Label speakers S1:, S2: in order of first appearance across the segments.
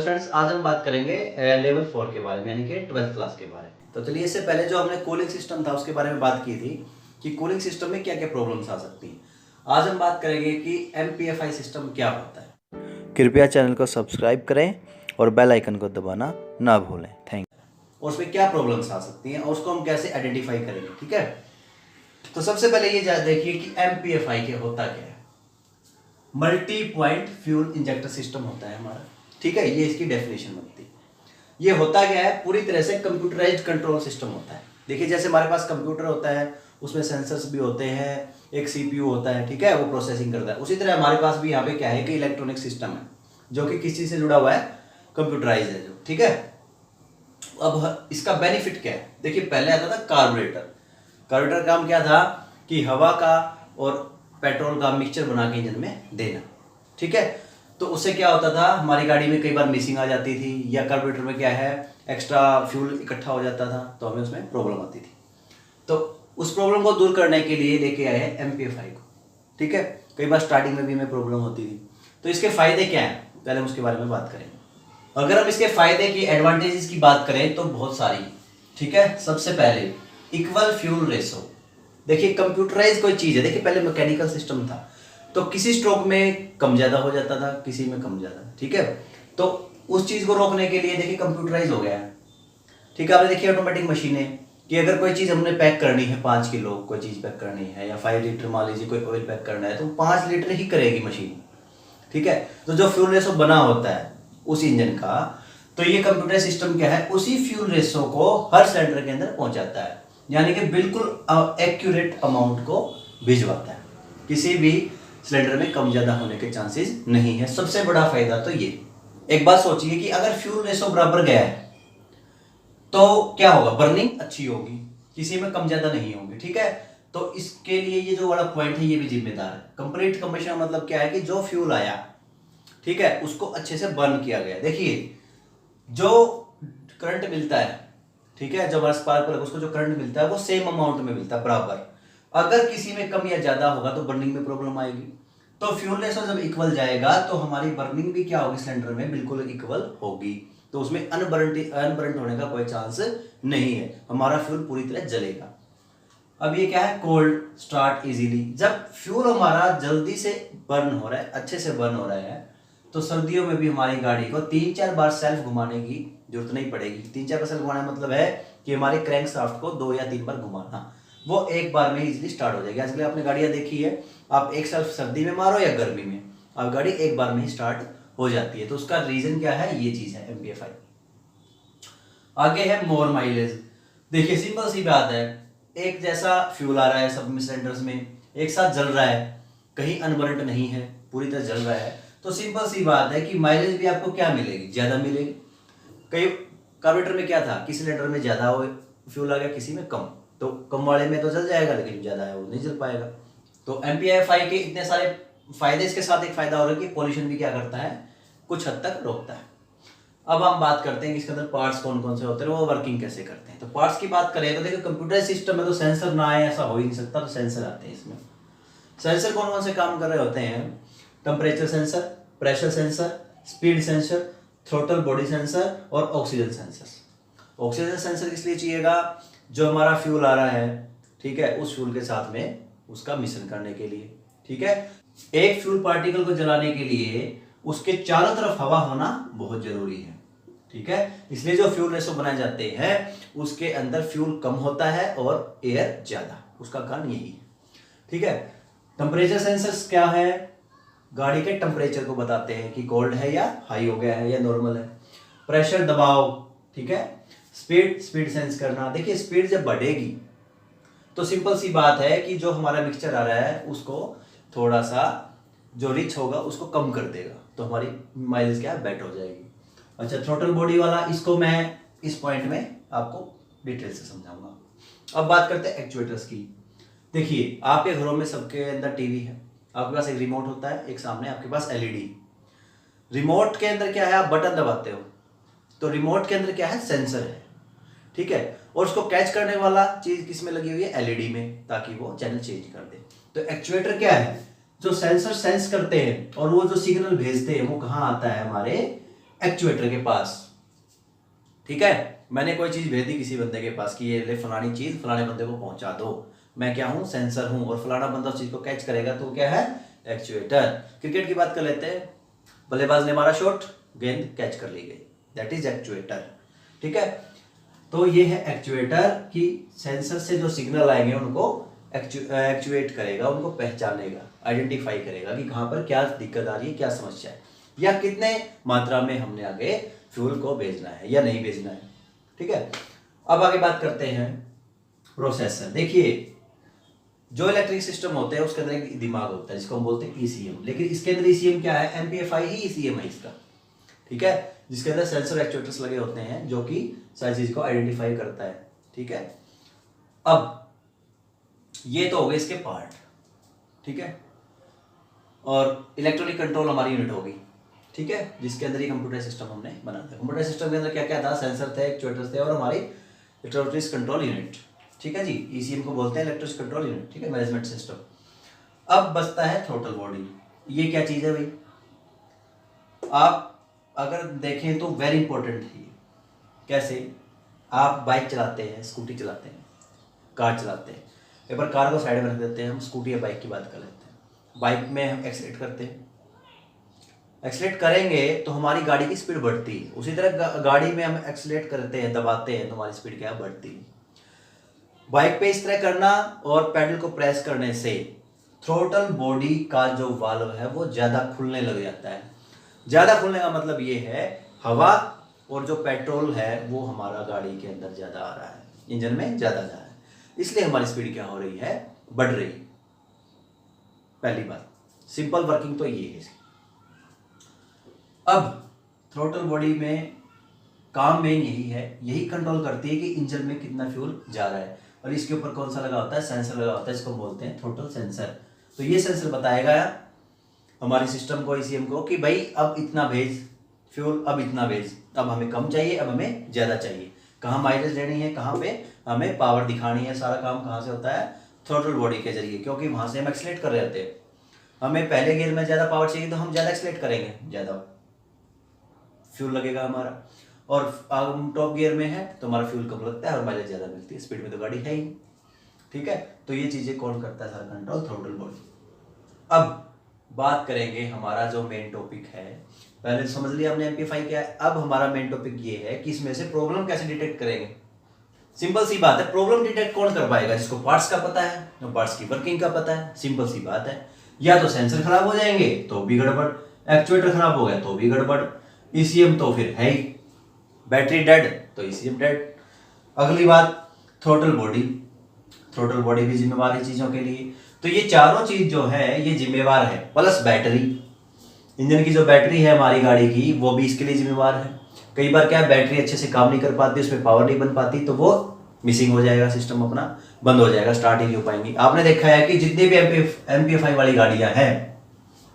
S1: Friends, आज हम बात करेंगे लेवल 4 के बारे में, यानी कि 12th क्लास के बारे में। तो चलिए, इससे पहले जो हमने कूलिंग सिस्टम था उसके बारे में बात की थी कि कूलिंग सिस्टम में क्या क्या प्रॉब्लम्स आ सकती हैं। आज हम बात करेंगे कि एमपीएफआई सिस्टम क्या होता है।
S2: कृपया चैनल को सब्सक्राइब करें और बेल आइकन को दबाना ना भूलें। Thank you.
S1: और उसमें क्या प्रॉब्लम्स आ सकती हैं और उसको हम कैसे आइडेंटिफाई करेंगे, ठीक है। तो सबसे पहले ये देखिए कि एमपीएफआई क्या होता क्या है। Multi point fuel injector system होता है हमारा, ठीक है। ये इसकी डेफिनेशन बनती है। ये होता क्या है, पूरी तरह से कंप्यूटराइज्ड कंट्रोल सिस्टम होता है। देखिए, जैसे हमारे पास कंप्यूटर होता है, उसमें सेंसर्स भी होते हैं, एक सीपीयू होता है, ठीक है, वो प्रोसेसिंग करता है। उसी तरह हमारे पास भी यहाँ पे क्या है कि इलेक्ट्रॉनिक सिस्टम है जो कि किस चीज से जुड़ा हुआ है, कंप्यूटराइज है जो, ठीक है। अब इसका बेनिफिट क्या है, देखिए पहले आता था कार्बोरेटर। कार्बोरेटर का काम क्या था कि हवा का और पेट्रोल का मिक्सचर बना के इंजन में देना, ठीक है। तो उससे क्या होता था, हमारी गाड़ी में कई बार मिसिंग आ जाती थी, या कार्बोरेटर में क्या है एक्स्ट्रा फ्यूल इकट्ठा हो जाता था, तो हमें उसमें प्रॉब्लम आती थी। तो उस प्रॉब्लम को दूर करने के लिए लेके आए हैं एमपीएफआई को, ठीक है। कई बार स्टार्टिंग में भी हमें प्रॉब्लम होती थी। तो इसके फायदे क्या हैं, पहले हम उसके बारे में बात करेंगे। अगर हम इसके फायदे की, एडवांटेजेस की बात करें तो बहुत सारी, ठीक है। सबसे पहले इक्वल फ्यूल रेशो। देखिए, कंप्यूटराइज कोई चीज है, देखिए पहले मैकेनिकल सिस्टम था, तो किसी स्ट्रोक में कम ज्यादा हो जाता था, किसी में कम ज्यादा, ठीक है। तो उस चीज को रोकने के लिए देखिए कंप्यूटराइज हो गया है, ठीक है। आपने देखिए ऑटोमेटिक मशीनें कि अगर कोई चीज हमने पैक करनी है, 5 किलो कोई चीज पैक करनी है, या 5 लीटर मान लीजिए कोई ऑयल पैक करना है, तो 5 लीटर ही करेगी मशीन, ठीक है। तो जो फ्यूल रेशो बना होता है उस इंजन का, तो ये कंप्यूटर सिस्टम क्या है, उसी फ्यूल रेशो को हर सिलेंडर के अंदर पहुंचाता है, यानी कि बिल्कुल एक्यूरेट अमाउंट को भिजवाता है। किसी भी सिलेंडर में कम ज्यादा होने के चांसेस नहीं है। सबसे बड़ा फायदा तो ये। एक बात सोचिए कि अगर फ्यूल रेशो बराबर गया है तो क्या होगा, बर्निंग अच्छी होगी, किसी में कम ज्यादा नहीं होगी, ठीक है। तो इसके लिए ये जो वाला पॉइंट है ये भी जिम्मेदार है। कंप्लीट कंबशन मतलब क्या है कि जो फ्यूल आया, ठीक है, उसको अच्छे से बर्न किया गया। देखिए, जो करंट मिलता है, ठीक है, जो हमारा स्पार्क प्लग, उसको जो करंट मिलता है वो सेम अमाउंट में मिलता है, बराबर। अगर किसी में कम या ज्यादा होगा तो बर्निंग में प्रॉब्लम आएगी। तो फ्यूल रेशो जब इक्वल जाएगा तो हमारी बर्निंग भी क्या होगी, सिलेंडर में बिल्कुल इक्वल होगी। तो उसमें अनबर्न होने का कोई चांस नहीं है, हमारा फ्यूल पूरी तरह जलेगा। अब ये क्या है, कोल्ड स्टार्ट इजीली। जब फ्यूल हमारा जल्दी से बर्न हो रहा है, अच्छे से बर्न हो रहा है, तो सर्दियों में भी हमारी गाड़ी को 3-4 बार सेल्फ घुमाने की जरूरत नहीं पड़ेगी। 3-4 बार सेल्फ घुमाना मतलब है कि हमारे क्रैंक शाफ्ट को 2 या 3 बार घुमाना, वो एक बार में इजीली स्टार्ट हो जाएगी। आजकल आपने गाड़ियां देखी है, आप एक सेल्फ सर्दी में मारो या गर्मी में, आप गाड़ी एक बार में ही स्टार्ट हो जाती है। तो उसका रीजन क्या है, ये चीज है एमपीएफआई। आगे है मोर माइलेज। देखिए सिंपल सी बात है, एक जैसा फ्यूल आ रहा है सब सिलेंडर्स में, एक साथ जल रहा है, कहीं अनबर्न्ड नहीं है, पूरी तरह जल रहा है, तो सिंपल सी बात है कि माइलेज भी आपको क्या मिलेगी, ज्यादा मिलेगी। कई कार्बोरेटर में क्या था कि सिलेंडर में ज्यादा फ्यूल आ गया, किसी में कम, तो कम वाले में तो जल जाएगा, लेकिन ज्यादा है वो नहीं जल पाएगा। तो एमपीएफआई के इतने सारे फायदे, इसके साथ एक फायदा हो रहा है कि पॉल्यूशन भी क्या करता है, कुछ हद तक रोकता है। अब हम बात करते हैं कि इसके अंदर पार्ट्स कौन कौन से होते हैं, वो वर्किंग कैसे करते हैं। तो पार्ट्स की बात करें तो देखो, कंप्यूटर सिस्टम में तो सेंसर ना आए ऐसा हो ही नहीं सकता, तो सेंसर आते हैं इसमें। सेंसर कौन कौन से काम कर रहे होते हैं, temperature sensor, pressure sensor, speed sensor, throttle body sensor और ऑक्सीजन सेंसर। ऑक्सीजन सेंसर इसलिए चाहिएगा, जो हमारा फ्यूल आ रहा है, ठीक है, उस फ्यूल के साथ में उसका मिश्रण करने के लिए, ठीक है। एक फ्यूल पार्टिकल को जलाने के लिए उसके चारों तरफ हवा होना बहुत जरूरी है, ठीक है। इसलिए जो फ्यूल रेशो बनाए जाते हैं उसके अंदर फ्यूल कम होता है और एयर ज्यादा, उसका कारण यही है, ठीक है। टेम्परेचर सेंसर्स क्या है, गाड़ी के टेम्परेचर को बताते हैं कि कोल्ड है या हाई हो गया है या नॉर्मल है। प्रेशर, दबाव, ठीक है। स्पीड सेंस करना। देखिए, स्पीड जब बढ़ेगी तो सिंपल सी बात है कि जो हमारा मिक्सचर आ रहा है उसको थोड़ा सा, जो रिच होगा उसको कम कर देगा, तो हमारी माइलेज क्या है, बेटर हो जाएगी। अच्छा, थ्रोटल बॉडी वाला, इसको मैं इस पॉइंट में आपको डिटेल से समझाऊंगा। अब बात करते हैं एक्चुएटर्स की। देखिए, आपके घरों में सबके अंदर टीवी है, आपके पास एक रिमोट होता है, एक सामने आपके पास एलईडी। रिमोट के अंदर क्या है, आप बटन दबाते हो, तो रिमोट के अंदर क्या है, सेंसर है, ठीक है। और उसको कैच करने वाला चीज किसमें लगी हुई है, एलईडी में, ताकि वो चैनल चेंज कर दे। तो एक्चुएटर क्या है, जो सेंसर सेंस करते हैं और वो जो सिग्नल भेजते हैं वो कहाँ आता है, हमारे एक्चुएटर के पास, ठीक है। मैंने कोई चीज भेज दी किसी बंदे के पास कि ये ले फलानी चीज फलाने बंदे को पहुंचा दो, मैं क्या हूं, सेंसर हूं, और फलाना बंदा उस चीज को कैच करेगा, तो क्या है, एक्चुएटर। क्रिकेट की बात कर लेते हैं, बल्लेबाज ने मारा शॉट, गेंद कैच कर ली गई, दैट इज एक्चुएटर, ठीक है। तो ये है एक्चुएटर कि सेंसर से जो सिग्नल आएंगे उनको एक्चुएट करेगा, उनको पहचानेगा, आइडेंटिफाई करेगा कि कहाँ पर क्या दिक्कत आ रही है, क्या समस्या है, या कितने मात्रा में हमने आगे फ्यूल को भेजना है या नहीं भेजना है, ठीक है। अब आगे बात करते हैं प्रोसेसर। देखिए, जो इलेक्ट्रिक सिस्टम होते हैं उसके अंदर एक दिमाग होता है जिसको हम बोलते हैं ईसीएम, लेकिन इसके अंदर ईसीएम क्या है, एमपीएफआई ही ईसीएम है इसका, ठीक है, जिसके अंदर सेंसर एक्चुएटर्स लगे होते हैं जो कि सारी चीज को आइडेंटिफाई करता है, ठीक है। अब ये तो हो गए इसके पार्ट, ठीक है, और इलेक्ट्रॉनिक कंट्रोल हमारी यूनिट होगी, ठीक है, जिसके अंदर ये कंप्यूटर सिस्टम हमने बना था। कंप्यूटर सिस्टम के अंदर क्या क्या था, सेंसर थे, एक्चुएटर्स थे और हमारी इलेक्ट्रॉनिक्स कंट्रोल यूनिट, ठीक है जी, ईसीएम को बोलते हैं इलेक्ट्रॉनिक्स कंट्रोल यूनिट, ठीक है, मैनेजमेंट सिस्टम। अब बचता है थ्रॉटल बॉडी। ये क्या चीज़ है भाई, आप अगर देखें तो वेरी इंपॉर्टेंट है। कैसे, आप बाइक चलाते हैं, स्कूटी चलाते हैं, कार चलाते हैं, एक बार कार को साइड में रख देते हैं, हम स्कूटी या बाइक की बात कर लेते हैं। बाइक में हम एक्सीलेट करते हैं, एक्सीलेट करेंगे तो हमारी गाड़ी की स्पीड बढ़ती है, उसी तरह गाड़ी में हम एक्सीलेट करते हैं, दबाते हैं, तो हमारी स्पीड क्या बढ़ती है। बाइक पे इस तरह करना और पैडल को प्रेस करने से थ्रोटल बॉडी का जो वाल्व है वो ज़्यादा खुलने लग जाता है। ज़्यादा खुलने का मतलब ये है हवा और जो पेट्रोल है वो हमारा गाड़ी के अंदर ज़्यादा आ रहा है, इंजन में ज़्यादा जा रहा है, इसलिए हमारी स्पीड क्या हो रही है, बढ़ रही है। पहली बात, सिंपल वर्किंग तो ये है इसकी। अब थ्रोटल बॉडी में काम मेन यही है, यही कंट्रोल करती है कि इंजन में कितना फ्यूल जा रहा है, और इसके ऊपर कौन सा लगा होता है, सेंसर लगा होता है, इसको बोलते हैं थ्रोटल सेंसर। तो ये सेंसर बताएगा हमारे सिस्टम को, ईसीएम को, कि भाई अब इतना भेज फ्यूल, अब इतना भेज, अब हमें कम चाहिए, अब हमें ज़्यादा चाहिए, कहाँ माइलेज लेनी है, कहाँ पे हमें पावर दिखानी है, सारा काम कहाँ से होता है, थ्रोटल बॉडी के जरिए, क्योंकि वहाँ से हम एक्सीलेट कर रहे होते हैं। हमें पहले गियर में ज़्यादा पावर चाहिए तो हम ज़्यादा एक्सीलेट करेंगे, ज़्यादा फ्यूल लगेगा हमारा, और हम टॉप गियर में है तो हमारा फ्यूल कम लगता है और माइलेज ज़्यादा मिलती है, स्पीड में तो गाड़ी है ही, ठीक है। तो ये चीज़ें कौन करता है, सारा कंट्रोल थ्रोटल बॉडी। अब बात करेंगे हमारा जो मेन टॉपिक है, पहले समझ लिया हमने एम्पलीफाई क्या है, अब हमारा मेन टॉपिक ये है कि इसमें से प्रॉब्लम कैसे डिटेक्ट करेंगे। सिंपल सी बात है, प्रॉब्लम डिटेक्ट कौन कर पाएगा, जिसको पार्ट्स का पता है, जो पार्ट्स की वर्किंग का पता है। सिंपल सी बात है, या तो सेंसर खराब हो जाएंगे तो भी गड़बड़, एक्चुएटर खराब हो गया तो भी गड़बड़, ईसीएम तो फिर है ही, बैटरी डेड तो ईसीएम डेड। अगली बात, थ्रोटल बॉडी, थ्रोटल बॉडी भी जिम्मेवार है चीज़ों के लिए। तो ये चारों चीज जो है ये जिम्मेवार है, प्लस बैटरी, इंजन की जो बैटरी है हमारी गाड़ी की वो भी इसके लिए जिम्मेवार है। कई बार क्या है, बैटरी अच्छे से काम नहीं कर पाती, उसमें पावर नहीं बन पाती, तो वो मिसिंग हो जाएगा, सिस्टम अपना बंद हो जाएगा, स्टार्ट ही नहीं हो पाएंगी। आपने देखा है कि जितनी भी एमपीएफआई वाली गाड़ियां हैं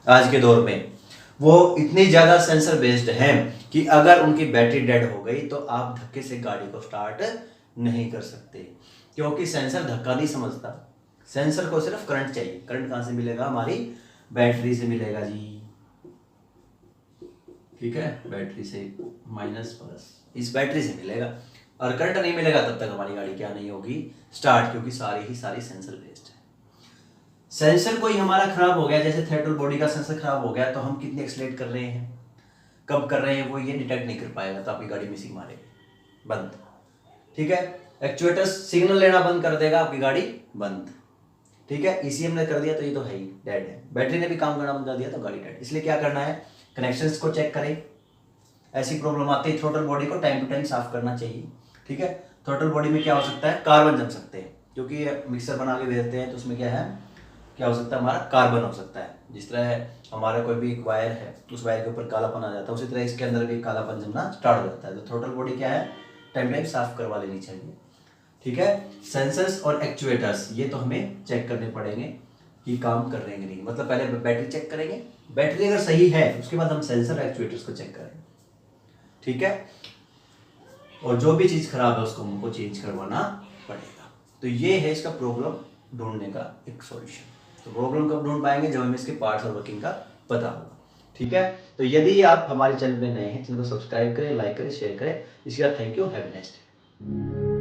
S1: आज के दौर में, वो इतनी ज़्यादा सेंसर बेस्ड हैं कि अगर उनकी बैटरी डेड हो गई तो आप धक्के से गाड़ी को स्टार्ट नहीं कर सकते, क्योंकि सेंसर धक्का नहीं समझता। सेंसर को सिर्फ करंट चाहिए। करंट कहाँ से मिलेगा, हमारी बैटरी से मिलेगा जी, ठीक है, बैटरी से, माइनस प्लस इस बैटरी से मिलेगा। और करंट नहीं मिलेगा तब तक हमारी गाड़ी क्या नहीं होगी, स्टार्ट, क्योंकि सारी सेंसर बेस्ड है। सेंसर कोई हमारा खराब हो गया, जैसे थ्रोटल बॉडी का सेंसर खराब हो गया, तो हम कितने एक्सीलरेट कर रहे हैं, कब कर रहे हैं, वो ये डिटेक्ट नहीं कर पाएगा, तो आपकी गाड़ी मिसिंग मारेगी, बंद, ठीक है। एक्चुएटर सिग्नल लेना बंद कर देगा, आपकी गाड़ी बंद, ठीक है। ईसीएम ने कर दिया तो ये तो है ही, डेड है। बैटरी ने भी काम करना बंद कर दिया तो गाड़ी डेड। इसलिए क्या करना है, कनेक्शंस को चेक करें, ऐसी प्रॉब्लम आती है, थ्रोटल बॉडी को टाइम टू टाइम साफ करना चाहिए, ठीक है। थ्रोटल बॉडी में क्या हो सकता है, कार्बन जम सकते हैं, क्योंकि मिक्सर बना के भेजते हैं तो उसमें क्या है, क्या हो सकता है, हमारा कार्बन हो सकता है। जिस तरह हमारा कोई भी एक वायर है, उस वायर के ऊपर कालापन आ जाता है, उसी तरह इसके अंदर भी कालापन जमना स्टार्ट हो जाता है। तो थ्रोटल बॉडी क्या है, टाइम टाइम साफ करवा लेनी चाहिए, ठीक है। सेंसर्स और एक्चुएटर्स ये तो हमें चेक करने पड़ेंगे कि काम कर रहे हैं नहीं, मतलब पहले बैटरी चेक करेंगे, बैटरी अगर सही है उसके बाद हम सेंसर एक्चुएटर्स को चेक करेंगे, ठीक है। और जो भी चीज़ खराब है उसको हमको चेंज करवाना पड़ेगा। तो ये है इसका प्रॉब्लम ढूंढने का एक सॉल्यूशन। तो प्रॉब्लम कब ढूंढ पाएंगे, जब हमें इसके पार्ट्स और वर्किंग का पता होगा। ठीक है, तो यदि आप हमारे चैनल में नए हैं, चैनल को सब्सक्राइब करें, लाइक करें, शेयर करें। इसके बाद thank you, have a nice day.